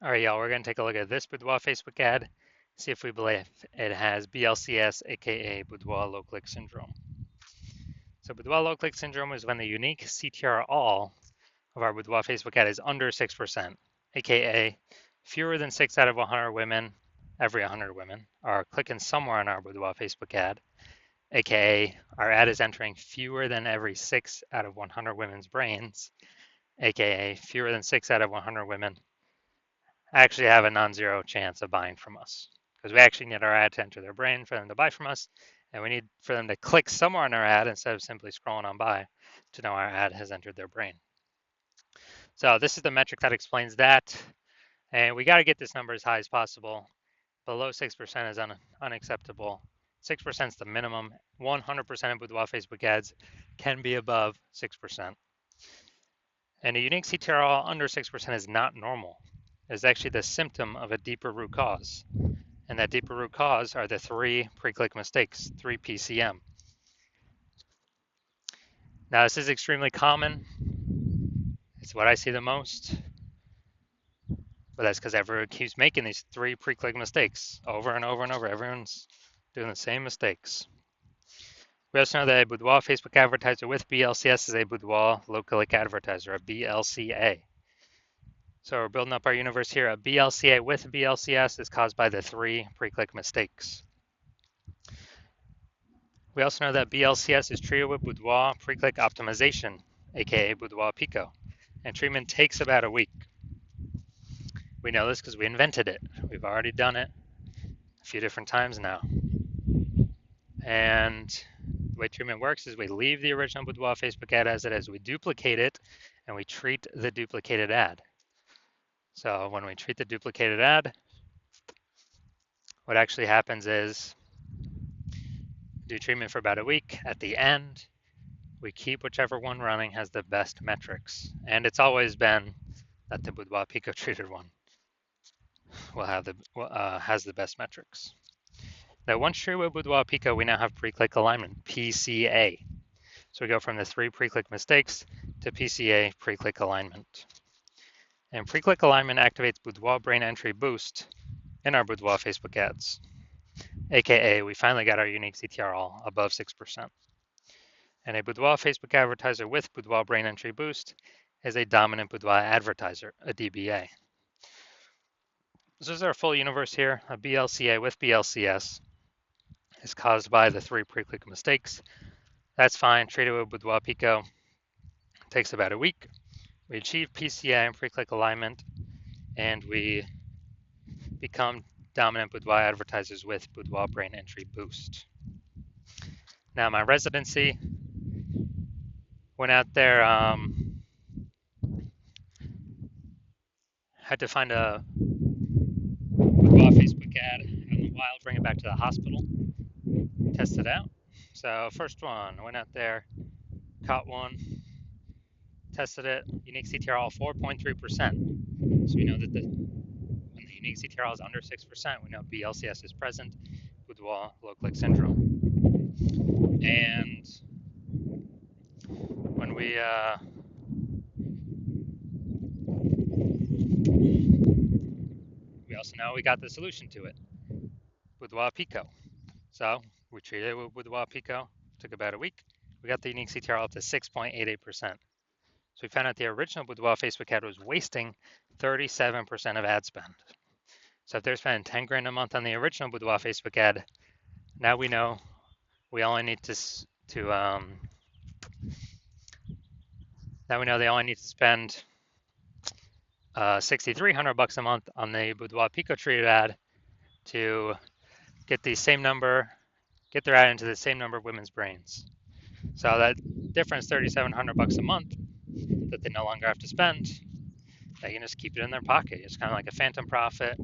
All right, y'all, we're going to take a look at this Boudoir Facebook ad, see if we believe it has BLCS, aka Boudoir low click syndrome. So, Boudoir low click syndrome is when the unique CTR all of our Boudoir Facebook ad is under 6%, aka fewer than 6 out of 100 women, every 100 women, are clicking somewhere on our Boudoir Facebook ad, aka our ad is entering fewer than every 6 out of 100 women's brains, aka fewer than 6 out of 100 women actually have a non-zero chance of buying from us because we actually need our ad to enter their brain for them to buy from us, and we need for them to click somewhere on our ad instead of simply scrolling on by to know our ad has entered their brain. So this is the metric that explains that, and we got to get this number as high as possible. Below 6% is unacceptable. 6% is the minimum. 100% of Boudoir Facebook ads can be above 6%. And a unique CTRL under 6% is not normal. It's actually the symptom of a deeper root cause. And that deeper root cause are the 3 pre-click mistakes, 3 PCM. Now, this is extremely common. It's what I see the most. But that's because everyone keeps making these 3 pre-click mistakes over and over and over. Everyone's doing the same mistakes. We also know that a Boudoir Facebook advertiser with BLCS is a Boudoir low-click advertiser, a BLCA. So we're building up our universe here. A BLCA with BLCS is caused by the 3 pre-click mistakes. We also know that BLCS is treated with Boudoir pre-click optimization, aka Boudoir Pico, and treatment takes about a week. We know this because we invented it. We've already done it a few different times now. And the way treatment works is we leave the original Boudoir Facebook ad as it is. We duplicate it, and we treat the duplicated ad. So when we treat the duplicated ad, what actually happens is do treatment for about a week. At the end, we keep whichever one running has the best metrics. And it's always been that the Boudoir Pico treated one will have has the best metrics. Now, once treated with Boudoir Pico, we now have pre-click alignment, PCA. So we go from the 3 pre-click mistakes to PCA, pre-click alignment. And pre-click alignment activates Boudoir brain entry boost in our Boudoir Facebook ads, aka we finally got our unique CTR all above 6%. And a Boudoir Facebook advertiser with Boudoir brain entry boost is a dominant Boudoir advertiser, a DBA. This is our full universe here. A BLCA with BLCS is caused by the 3 pre-click mistakes. That's fine. Treated with Boudoir Pico. It takes about a week. We achieve PCA and pre-click alignment, and we become dominant Boudoir advertisers with Boudoir brain entry boost. Now, my residency went out there, had to find a Boudoir Facebook ad out in the wild, bring it back to the hospital, test it out. So first one, I went out there, caught one, tested it, unique CTR all 4.3%. So we know that when the unique CTR is under 6%, we know BLCS is present, Boudoir low click syndrome. And when we also know we got the solution to it, Boudoir Pico. So we treated it with Boudoir Pico, took about a week. We got the unique CTR up to 6.88%. So we found out the original Boudoir Facebook ad was wasting 37% of ad spend. So if they're spending 10 grand a month on the original Boudoir Facebook ad, now we know we only need now we know they only need to spend $6,300 a month on the Boudoir Pico treated ad to get the same number, get their ad into the same number of women's brains. So that difference, $3,700 a month, that they no longer have to spend, they can just keep it in their pocket. It's kind of like a phantom profit,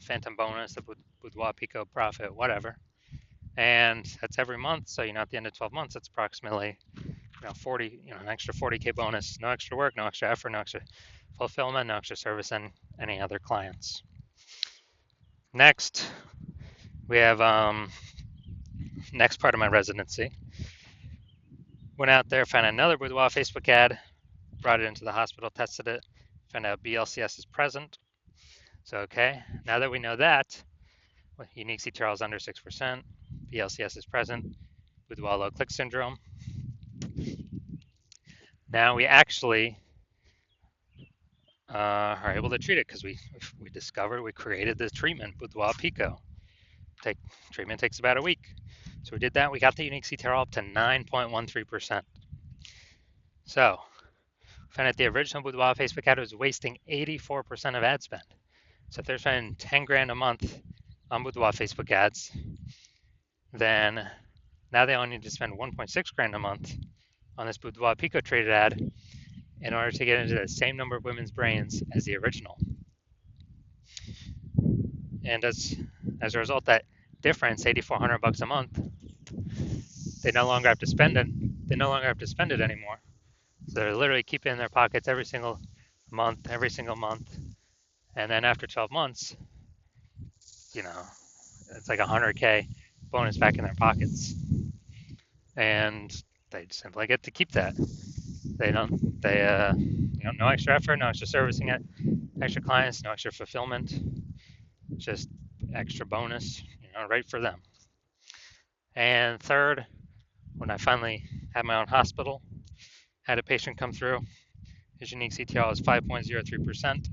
phantom bonus, the Boudoir Pico profit, whatever. And that's every month. So at the end of 12 months, that's approximately 40, an extra 40K bonus. No extra work, no extra effort, no extra fulfillment, no extra service, and any other clients. Next, we have next part of my residency. Went out there, found another Boudoir Facebook ad, brought it into the hospital, tested it, Found out BLCS is present. So, okay, now that we know that, unique CTRL is under 6%, BLCS is present, Boudoir low click syndrome. Now we actually are able to treat it because we discovered, we created this treatment, Boudoir Pico. Treatment takes about a week. So we did that. We got the unique CTRL up to 9.13%. So found that the original Boudoir Facebook ad was wasting 84% of ad spend. So if they're spending 10 grand a month on Boudoir Facebook ads, then now they only need to spend 1.6 grand a month on this Boudoir Pico traded ad in order to get into the same number of women's brains as the original. And as a result, that difference, $8,400 a month, they no longer have to spend it. They no longer have to spend it anymore. So they're literally keeping it in their pockets every single month. And then after 12 months, it's like $100K bonus back in their pockets. And they simply get to keep that. No extra effort, no extra servicing it, extra clients, no extra fulfillment, just extra bonus, right for them. And third, when I finally had my own hospital, had a patient come through, his unique CTRL is 5.03%.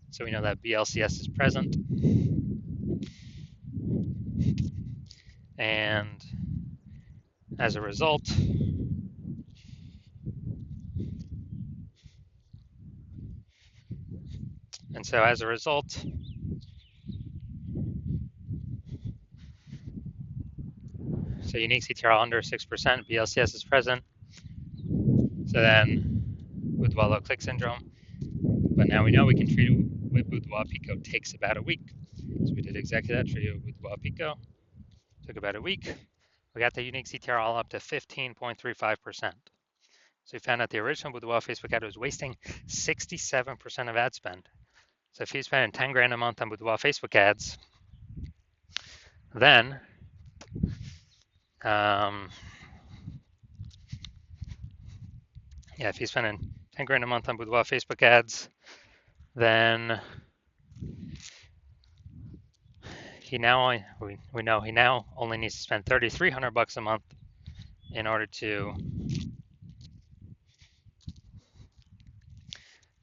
So we know that BLCS is present. And as a result, so unique CTRL under 6%, BLCS is present. So then with Boudoir low click syndrome, but now we know we can treat it with Boudoir Pico. Takes about a week. So we did exactly that, treat it with Boudoir Pico. Took about a week. We got the unique CTRL up to 15.35%. So we found out the original Boudoir Facebook ad was wasting 67% of ad spend. So if he's spending 10 grand a month on Boudoir Facebook ads, then if he's spending 10 grand a month on Boudoir Facebook ads, then we know he now only needs to spend $3,300 a month in order to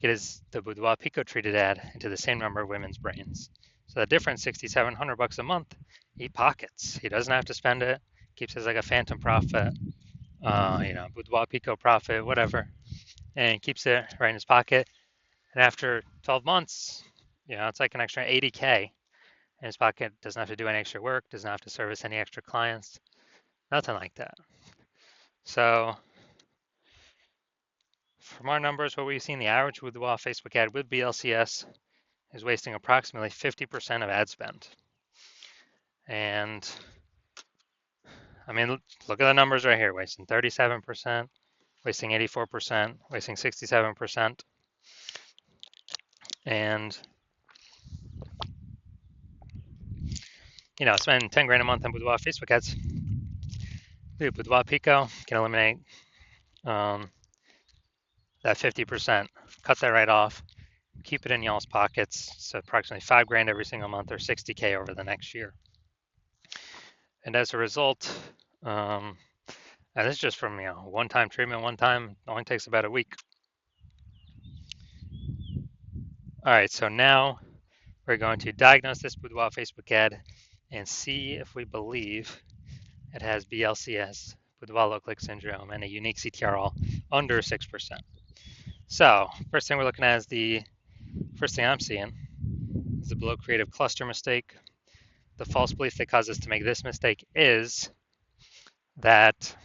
get the Boudoir Pico treated ad into the same number of women's brains. So the difference, $6,700 a month, he pockets. He doesn't have to spend it. Keeps it as like a phantom profit, Boudoir Pico profit, whatever, and keeps it right in his pocket. And after 12 months, it's like an extra $80K in his pocket. Doesn't have to do any extra work. Doesn't have to service any extra clients. Nothing like that. So from our numbers, what we've seen, the average Boudoir Facebook ad with BLCS is wasting approximately 50% of ad spend. And I mean, look at the numbers right here, wasting 37%, wasting 84%, wasting 67%. And, spending 10 grand a month on Boudoir Facebook ads. Boudoir Pico can eliminate that 50%, cut that right off, keep it in y'all's pockets. So approximately 5 grand every single month, or 60K over the next year. And as a result, and this is just from one-time treatment, only takes about a week. All right, so now we're going to diagnose this Boudoir Facebook ad and see if we believe it has BLCS, Boudoir low click syndrome, and a unique CTRL under 6%. So first thing we're looking at is first thing I'm seeing is the below creative cluster mistake. The false belief that caused us to make this mistake is that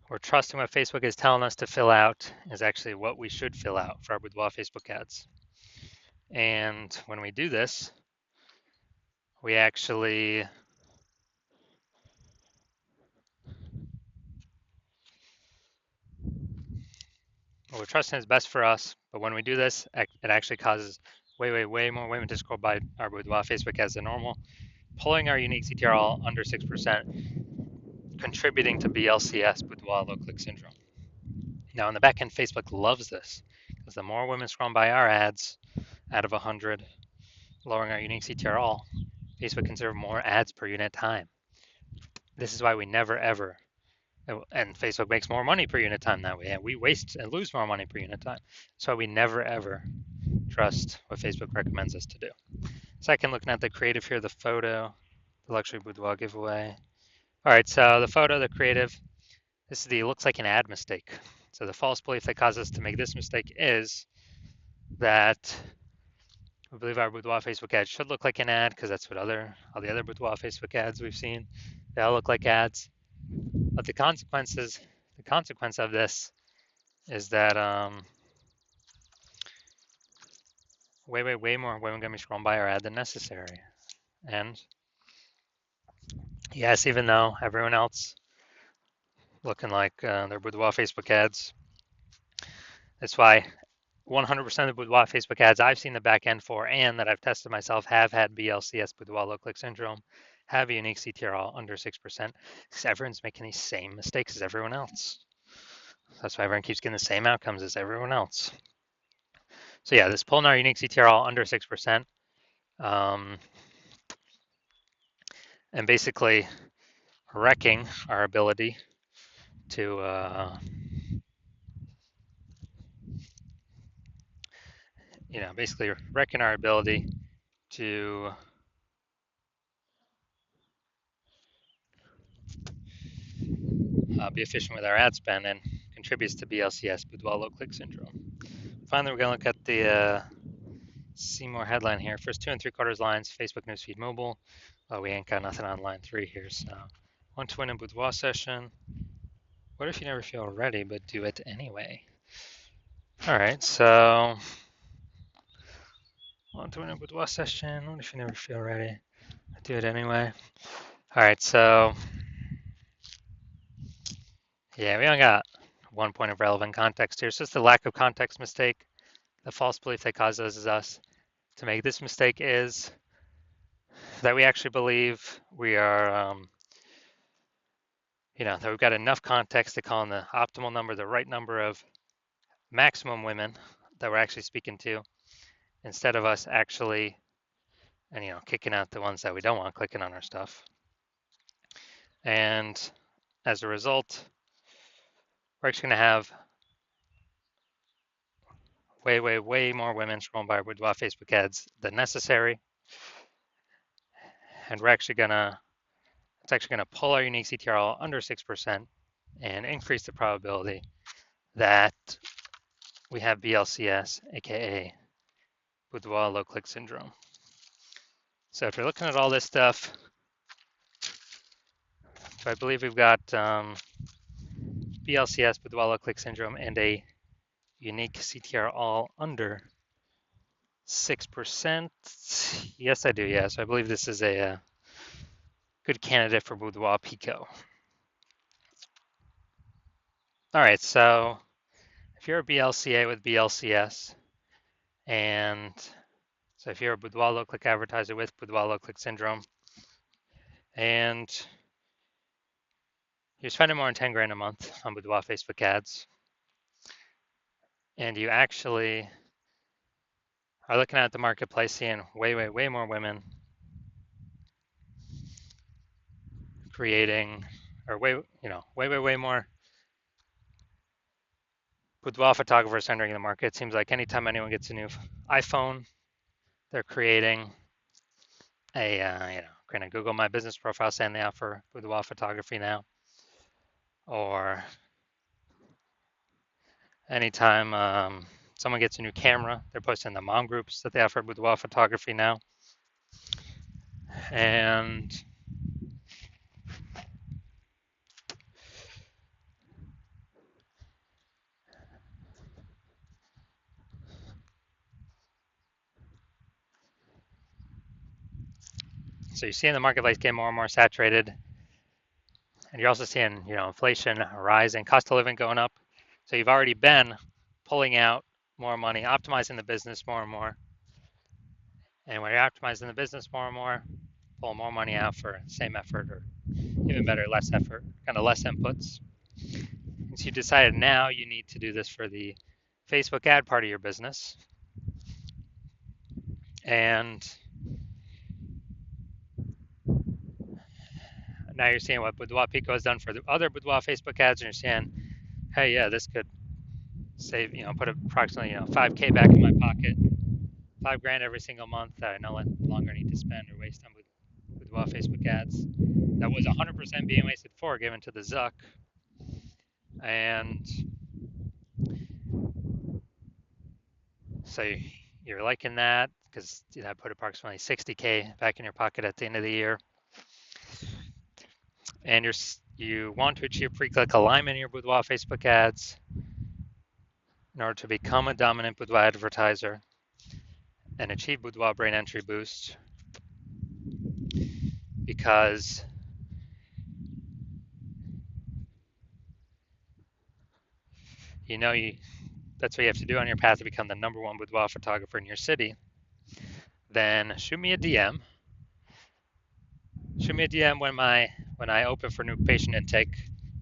we're trusting what Facebook is telling us to fill out is actually what we should fill out for our Boudoir Facebook ads. And when we do this, we actually we're trusting is best for us, but when we do this, it actually causes way more women to scroll by our Boudoir Facebook ads than normal. Pulling our unique CTRL under 6% contributing to BLCS, Boudoir low click syndrome. Now, in the back end, Facebook loves this because the more women scroll by our ads out of 100, lowering our unique CTR all, Facebook can serve more ads per unit time. This is why we never ever, and Facebook makes more money per unit time that way, and we waste and lose more money per unit time. That's why we never ever trust what Facebook recommends us to do. Second, looking at the creative here, the photo, the luxury boudoir giveaway. All right, so the photo, the creative, this is the looks like an ad mistake. So the false belief that caused us to make this mistake is that we believe our boudoir Facebook ad should look like an ad because that's what all the other boudoir Facebook ads we've seen, they all look like ads. But the consequence of this is that way more women gonna be scrolling by our ad than necessary. And yes, even though everyone else looking like their boudoir Facebook ads, that's why 100% of the boudoir Facebook ads I've seen the back end for and that I've tested myself have had BLCS, boudoir low click syndrome, have a unique CTR under 6%, because everyone's making these same mistakes as everyone else. That's why everyone keeps getting the same outcomes as everyone else. So yeah, this pulling our unique CTR under 6%, and basically wrecking our ability to basically wrecking our ability to be efficient with our ad spend and contributes to BLCS, boudoir low click syndrome. Finally, we're going to look at the see more headline here. First 2 3/4 lines, Facebook newsfeed mobile. We ain't got nothing on line 3 here, so want to win a boudoir session. What if you never feel ready but do it anyway? All right, so want to win a boudoir session. What if you never feel ready but do it anyway? All right, so yeah, we only got 1 point of relevant context here. So it's the lack of context mistake. The false belief that causes us to make this mistake is that we actually believe we are, that we've got enough context to call in the optimal number, the right number of maximum women that we're actually speaking to, instead of us actually, and kicking out the ones that we don't want clicking on our stuff. And as a result, we're actually going to have way more women scrolling by our boudoir Facebook ads than necessary. And it's actually gonna pull our unique CTRL under 6% and increase the probability that we have BLCS, aka boudoir low click syndrome. So if you're looking at all this stuff, so I believe we've got BLCS, boudoir low click syndrome, and a unique CTR all under 6%. Yes, I do. Yeah, so I believe this is a good candidate for boudoir Pico. All right, so if you're a BLCA with BLCS, and so if you're a boudoir low click advertiser with boudoir low click syndrome, and you're spending more than 10 grand a month on boudoir Facebook ads, and you actually are looking at the marketplace, seeing way more women creating, or way more boudoir photographers entering the market. It seems like anytime anyone gets a new iPhone, they're creating a creating a Google My Business profile saying they offer boudoir photography now, or anytime someone gets a new camera, they're posting in the mom groups that they offer boudoir photography now. And so you're seeing the marketplace get more and more saturated, and you're also seeing inflation rising, cost of living going up. So you've already been pulling out more money, optimizing the business more and more. And when you're optimizing the business more and more, pull more money out for the same effort or even better, less effort, kind of less inputs. And so you decided now you need to do this for the Facebook ad part of your business. And now you're seeing what Boudoir Pico has done for the other Boudoir Facebook ads, and you're saying, hey, yeah, this could save, put approximately, 5K back in my pocket, 5 grand every single month that I no longer need to spend or waste on Boudoir Facebook ads. That was 100% being wasted for given to the Zuck. And so you're liking that because I put approximately 60K back in your pocket at the end of the year. And you want to achieve pre-click alignment in your Boudoir Facebook ads in order to become a dominant Boudoir advertiser and achieve Boudoir brain entry boost, because that's what you have to do on your path to become the #1 boudoir photographer in your city. Then shoot me a DM. Shoot me a DM when I open for new patient intake.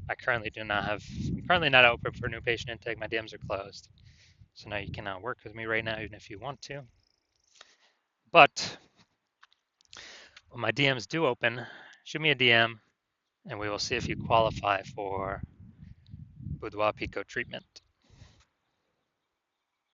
I'm currently not open for new patient intake. My DMs are closed. So now you cannot work with me right now, even if you want to. But when my DMs do open, shoot me a DM and we will see if you qualify for Boudoir Pico treatment.